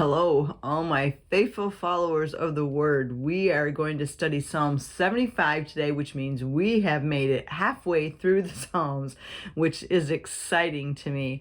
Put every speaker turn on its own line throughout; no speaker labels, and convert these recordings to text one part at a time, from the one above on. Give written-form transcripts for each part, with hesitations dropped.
Hello, all my faithful followers of the Word. We are going to study Psalm 75 today, which means we have made it halfway through the Psalms, which is exciting to me.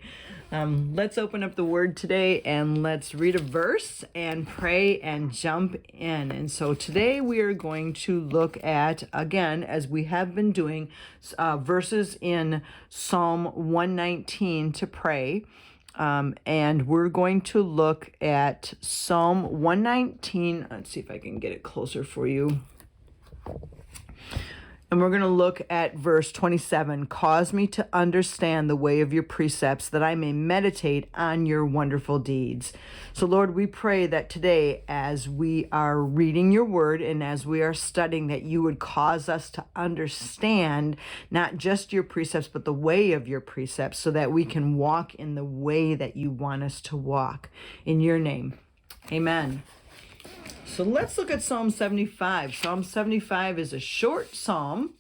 Let's open up the Word today and let's read a verse and pray and jump in. And so today we are going to look at, again, as we have been doing, verses in Psalm 119 to pray. And we're going to look at Psalm 119. Let's see if I can get it closer for you. And we're going to look at verse 27. Cause me to understand the way of your precepts, that I may meditate on your wonderful deeds. So, Lord, we pray that today, as we are reading your word and as we are studying, that you would cause us to understand not just your precepts, but the way of your precepts, so that we can walk in the way that you want us to walk. In your name, amen. So let's look at Psalm 75. Psalm 75 is a short psalm,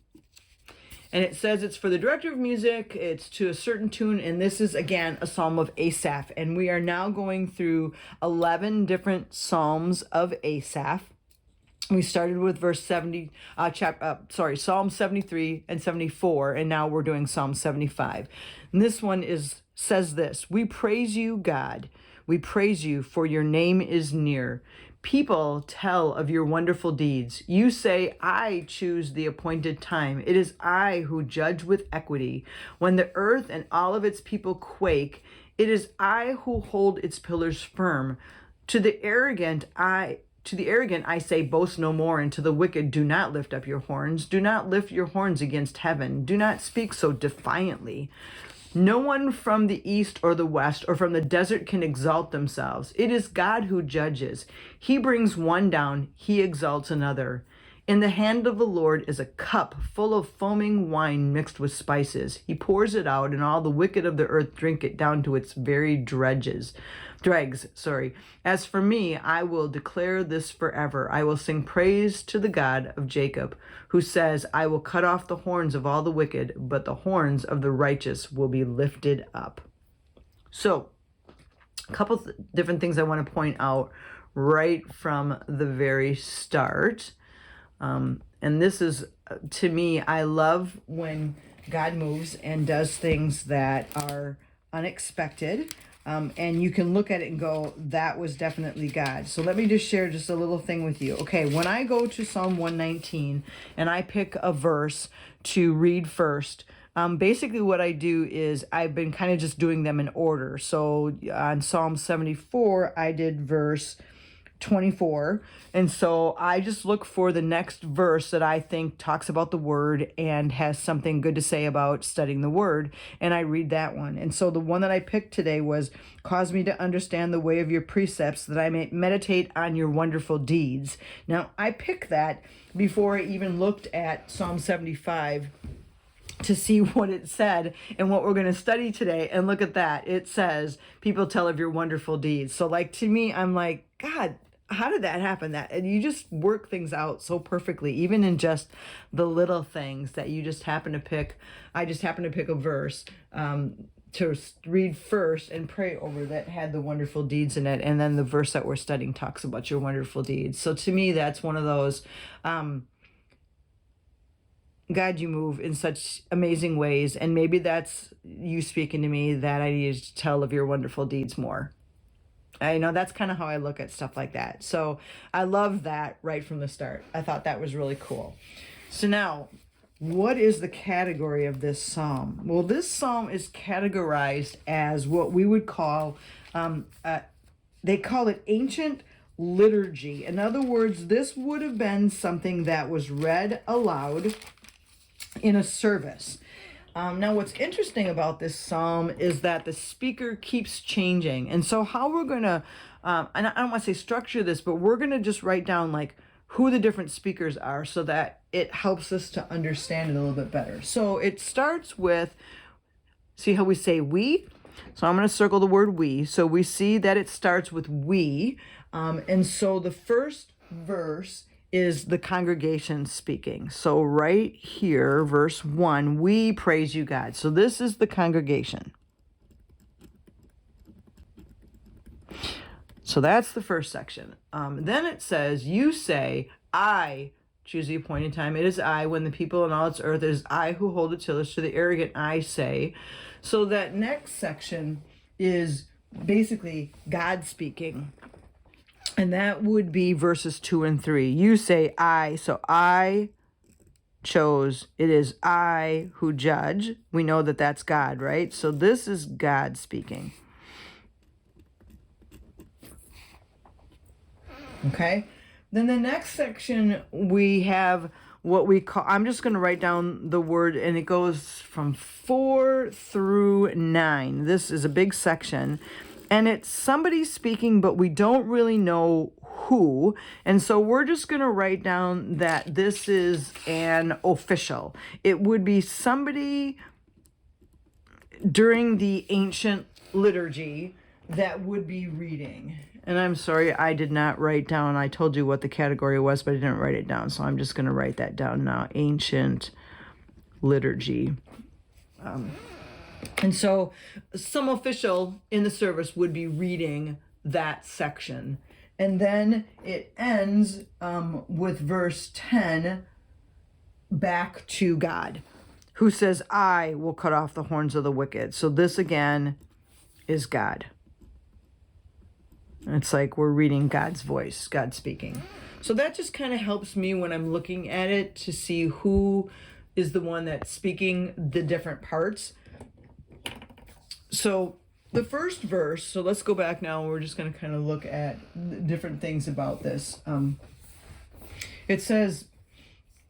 and it says it's for the director of music, it's to a certain tune, and this is, again, a psalm of Asaph. And we are now going through 11 different psalms of Asaph. We started with Psalm 73 and 74, and now we're doing Psalm 75. And this one says this: We praise you, God. We praise you, for your name is near. People tell of your wonderful deeds. You say, I choose the appointed time. It is I who judge with equity. When the earth and all of its people quake, it is I who hold its pillars firm. To the arrogant I say, boast no more, and to the wicked, do not lift up your horns. Do not lift your horns against heaven. Do not speak so defiantly. No one from the east or the west or from the desert can exalt themselves. It is God who judges. He brings one down, he exalts another. In the hand of the Lord is a cup full of foaming wine mixed with spices. He pours it out, and all the wicked of the earth drink it down to its very dregs. As for me, I will declare this forever. I will sing praise to the God of Jacob, who says, I will cut off the horns of all the wicked, but the horns of the righteous will be lifted up. So, a couple different things I want to point out right from the very start. And this is, to me, I love when God moves and does things that are unexpected. And you can look at it and go, that was definitely God. So let me just share just a little thing with you. Okay, when I go to Psalm 119 and I pick a verse to read first, basically what I do is I've been kind of just doing them in order. So on Psalm 74, I did verse 24. And so I just look for the next verse that I think talks about the word and has something good to say about studying the word, and I read that one. And so the one that I picked today was, cause me to understand the way of your precepts, that I may meditate on your wonderful deeds. Now, I picked that before I even looked at Psalm 75 to see what it said and what we're going to study today. And look at that. It says, people tell of your wonderful deeds. So like, to me, I'm like, God, how did that happen? And you just work things out so perfectly, even in just the little things that you just happen to pick. I just happened to pick a verse to read first and pray over that had the wonderful deeds in it. And then the verse that we're studying talks about your wonderful deeds. So to me, that's one of those, God, you move in such amazing ways. And maybe that's you speaking to me that I need to tell of your wonderful deeds more. I know that's kind of how I look at stuff like that. So I love that right from the start. I thought that was really cool. So now, what is the category of this psalm? Well, this psalm is categorized as what we would call, they call it ancient liturgy. In other words, this would have been something that was read aloud in a service. Now, what's interesting about this psalm is that the speaker keeps changing. And so how we're going to, and I don't want to say structure this, but we're going to just write down like who the different speakers are so that it helps us to understand it a little bit better. So it starts with, see how we say we? So I'm going to circle the word we. So we see that it starts with we. And so the first verse is the congregation speaking. So right here, verse 1, we praise you, God. So this is the congregation. So that's the first section. Then it says, you say, I choose the appointed time. It is I, when the people and all its earth, it is I who hold the tillage. To the arrogant I say. So that next section is basically God speaking. And that would be verses 2 and 3. You say I, so I chose, it is I who judge. We know that that's God, right? So this is God speaking. Okay? Then the next section, we have what we call, I'm just going to write down the word, and it goes from 4 through 9. This is a big section. And it's somebody speaking, but we don't really know who. And so we're just going to write down that this is an official. It would be somebody during the ancient liturgy that would be reading. And I'm sorry, I did not write down. I told you what the category was, but I didn't write it down. So I'm just going to write that down now. Ancient liturgy. And so some official in the service would be reading that section. And then it ends with verse 10, back to God, who says, I will cut off the horns of the wicked. So this again is God. It's like we're reading God's voice, God speaking. So that just kind of helps me when I'm looking at it to see who is the one that's speaking the different parts. So the first verse, so let's go back now. We're just going to kind of look at different things about this. It says,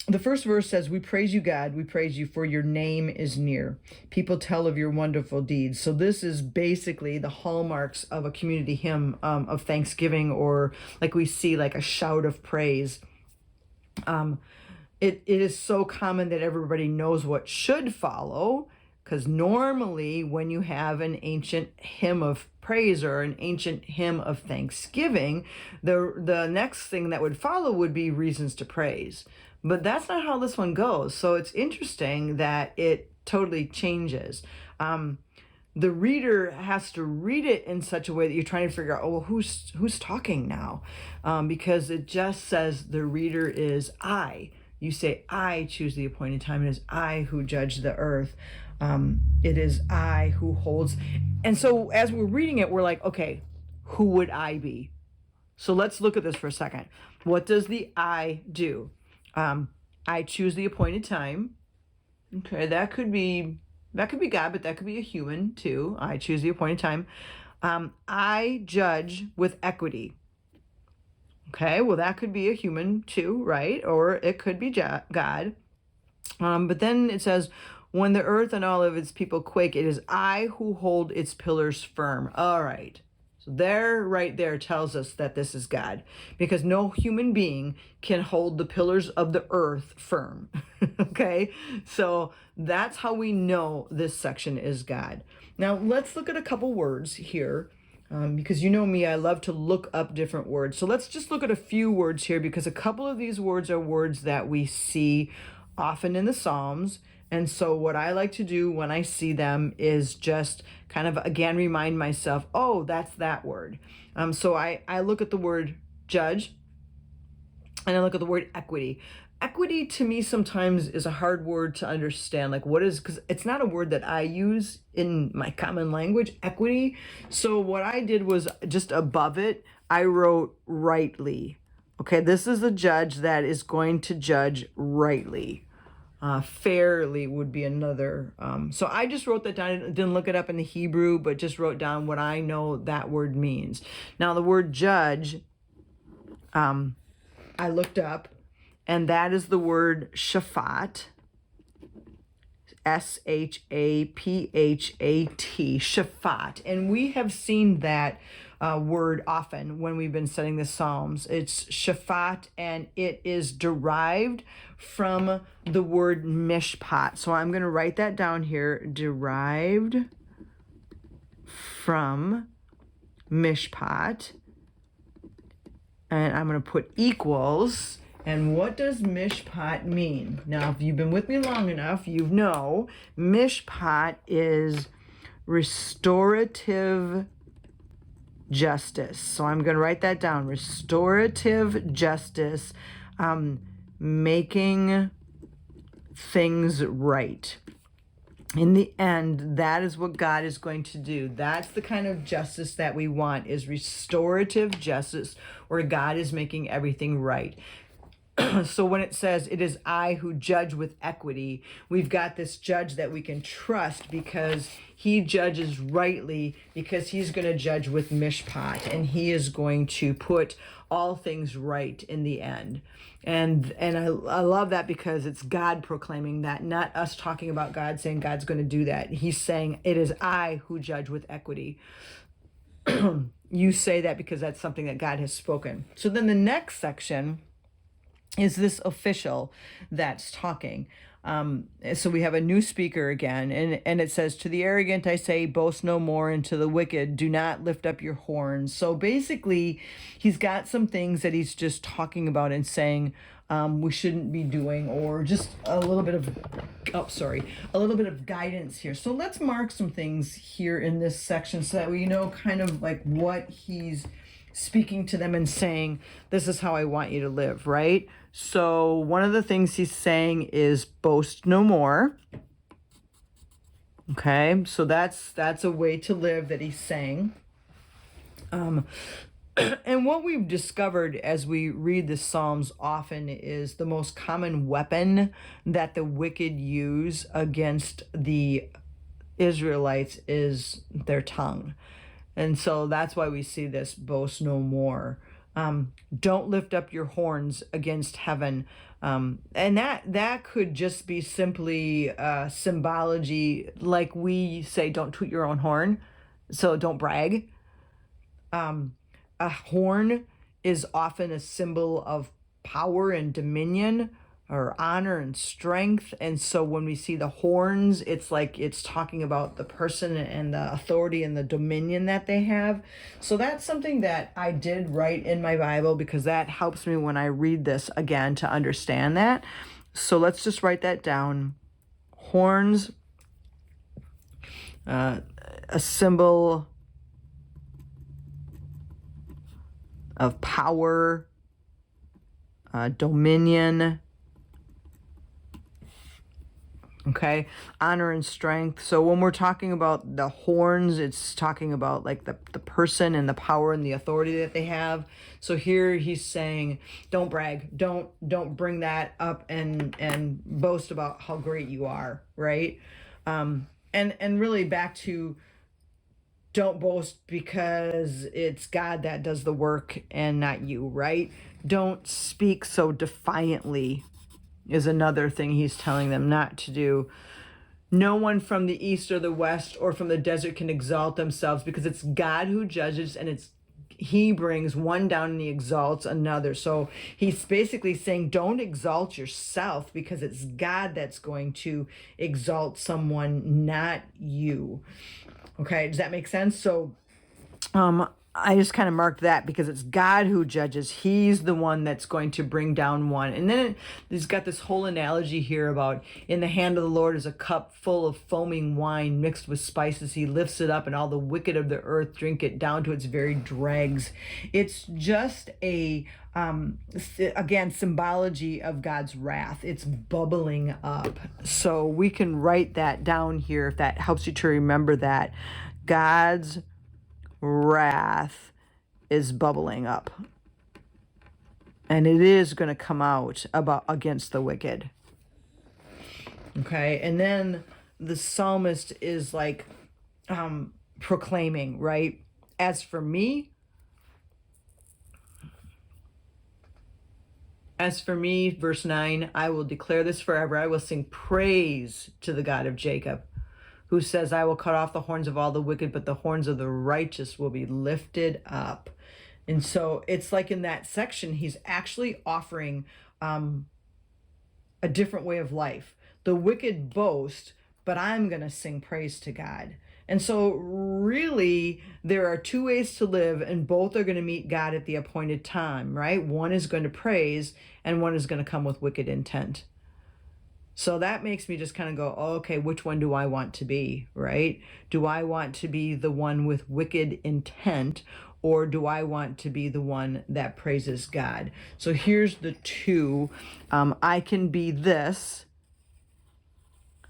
the first verse says, we praise you, God. We praise you, for your name is near. People tell of your wonderful deeds. So this is basically the hallmarks of a community hymn of thanksgiving, or like we see like a shout of praise. It is so common that everybody knows what should follow, because normally when you have an ancient hymn of praise or an ancient hymn of thanksgiving, the next thing that would follow would be reasons to praise. But that's not how this one goes. So it's interesting that it totally changes. The reader has to read it in such a way that you're trying to figure out, oh, well, who's talking now? Because it just says the reader is I. You say, I choose the appointed time. It is I who judge the earth. It is I who holds. And so as we're reading it, we're like, okay, who would I be? So let's look at this for a second. What does the I do? I choose the appointed time. Okay, that could be God, but that could be a human too. I choose the appointed time. I judge with equity. Okay, well, that could be a human too, right? Or it could be God. But then it says, when the earth and all of its people quake, it is I who hold its pillars firm. All right. So there, right there, tells us that this is God, because no human being can hold the pillars of the earth firm. Okay, so that's how we know this section is God. Now let's look at a couple words here, because you know me, I love to look up different words. So let's just look at a few words here, because a couple of these words are words that we see often in the Psalms. And so what I like to do when I see them is just kind of, again, remind myself, oh, that's that word. So I look at the word judge, and I look at the word equity. Equity to me sometimes is a hard word to understand. Like, what is, because it's not a word that I use in my common language, equity. So what I did was just above it, I wrote rightly. Okay, this is the judge that is going to judge rightly. Fairly would be another. So I just wrote that down. I didn't look it up in the Hebrew, but just wrote down what I know that word means. Now the word judge, I looked up, and that is the word shaphat. S-H-A-P-H-A-T, shaphat. And we have seen that word often when we've been studying the Psalms. It's shaphat, and it is derived from the word mishpat. So I'm going to write that down here. Derived from mishpat. And I'm going to put equals. And what does mishpat mean? Now, if you've been with me long enough, you know mishpat is restorative justice. So I'm going to write that down. Restorative justice, making things right. In the end, that is what God is going to do. That's the kind of justice that we want, is restorative justice, where God is making everything right. So when it says, it is I who judge with equity, we've got this judge that we can trust because he judges rightly, because he's going to judge with mishpat, and he is going to put all things right in the end. And I love that, because it's God proclaiming that, not us talking about God saying God's going to do that. He's saying, it is I who judge with equity. You say that because that's something that God has spoken. So then the next section is this official that's talking. So we have a new speaker again, and it says, to the arrogant I say, boast no more, and to the wicked, do not lift up your horns. So basically, he's got some things that he's just talking about and saying we shouldn't be doing, or just a little bit of guidance here. So let's mark some things here in this section so that we know kind of like what he's speaking to them and saying, this is how I want you to live, right? So one of the things he's saying is boast no more. Okay, so that's a way to live that he's saying. And what we've discovered as we read the Psalms often is the most common weapon that the wicked use against the Israelites is their tongue. And so that's why we see this boast no more. Don't lift up your horns against heaven. And that could just be simply symbology, like we say, don't toot your own horn. So don't brag. A horn is often a symbol of power and dominion, or honor and strength. And so when we see the horns, it's like it's talking about the person and the authority and the dominion that they have. So that's something that I did write in my Bible, because that helps me when I read this again to understand that. So let's just write that down. Horns, a symbol of power, dominion, okay, honor and strength. So when we're talking about the horns, it's talking about like the person and the power and the authority that they have. So here he's saying, don't brag, don't bring that up and boast about how great you are, right? And really back to, don't boast because it's God that does the work and not you, right? Don't speak so defiantly is another thing he's telling them not to do. No one from the east or the west or from the desert can exalt themselves, because it's God who judges, and he brings one down and he exalts another. So he's basically saying, don't exalt yourself, because it's God that's going to exalt someone, not you. Okay, does that make sense? So I just kind of marked that because it's God who judges. He's the one that's going to bring down one. And then he's got this whole analogy here about, in the hand of the Lord is a cup full of foaming wine mixed with spices. He lifts it up, and all the wicked of the earth drink it down to its very dregs. It's just again, symbology of God's wrath. It's bubbling up. So we can write that down here if that helps you to remember that. God's wrath is bubbling up, and it is going to come out against the wicked. Okay, and then the psalmist is like proclaiming, right? As for me, verse 9, I will declare this forever. I will sing praise to the God of Jacob, who says, I will cut off the horns of all the wicked, but the horns of the righteous will be lifted up. And so it's like in that section, he's actually offering a different way of life. The wicked boast, but I'm going to sing praise to God. And so really, there are two ways to live, and both are going to meet God at the appointed time, right? One is going to praise, and one is going to come with wicked intent. So that makes me just kind of go, oh, okay, which one do I want to be, right? Do I want to be the one with wicked intent, or do I want to be the one that praises God? So here's the two. I can be this.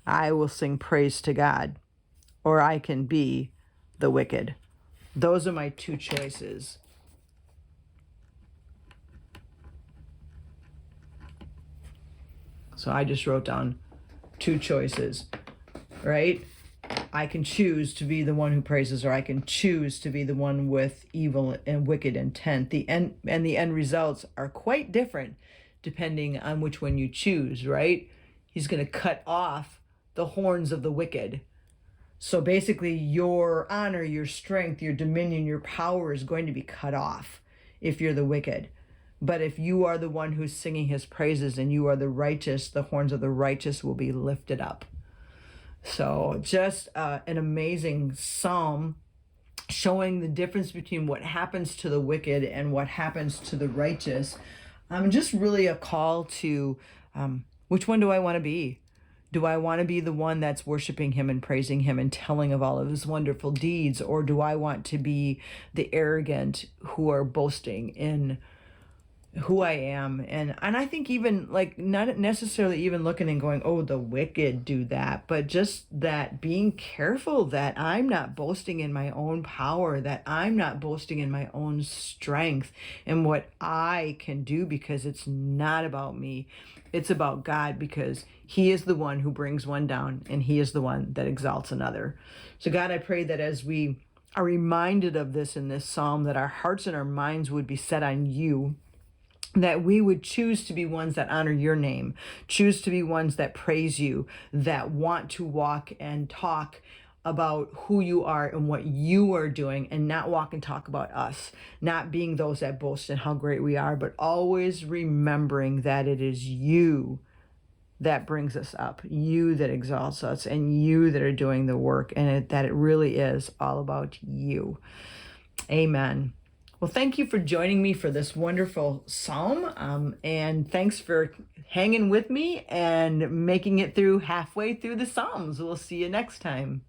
I will sing praise to God. Or I can be the wicked. Those are my two choices. So I just wrote down two choices, right? I can choose to be the one who praises, or I can choose to be the one with evil and wicked intent. The end results are quite different depending on which one you choose, right? He's going to cut off the horns of the wicked. So basically, your honor, your strength, your dominion, your power is going to be cut off if you're the wicked. But if you are the one who's singing his praises and you are the righteous, the horns of the righteous will be lifted up. So just an amazing psalm showing the difference between what happens to the wicked and what happens to the righteous. Just really a call to which one do I want to be? Do I want to be the one that's worshiping him and praising him and telling of all of his wonderful deeds? Or do I want to be the arrogant who are boasting in who I am? And I think even like not necessarily even looking and going, oh, the wicked do that, but just that being careful that I'm not boasting in my own power, that I'm not boasting in my own strength and what I can do, because it's not about me. It's about God, because he is the one who brings one down and he is the one that exalts another. So God, I pray that as we are reminded of this in this psalm, that our hearts and our minds would be set on you, that we would choose to be ones that honor your name, choose to be ones that praise you, that want to walk and talk about who you are and what you are doing, and not walk and talk about us, not being those that boast in how great we are, but always remembering that it is you that brings us up, you that exalts us, and you that are doing the work, and that it really is all about you. Amen. Well, thank you for joining me for this wonderful psalm, and thanks for hanging with me and making it through halfway through the psalms. We'll see you next time.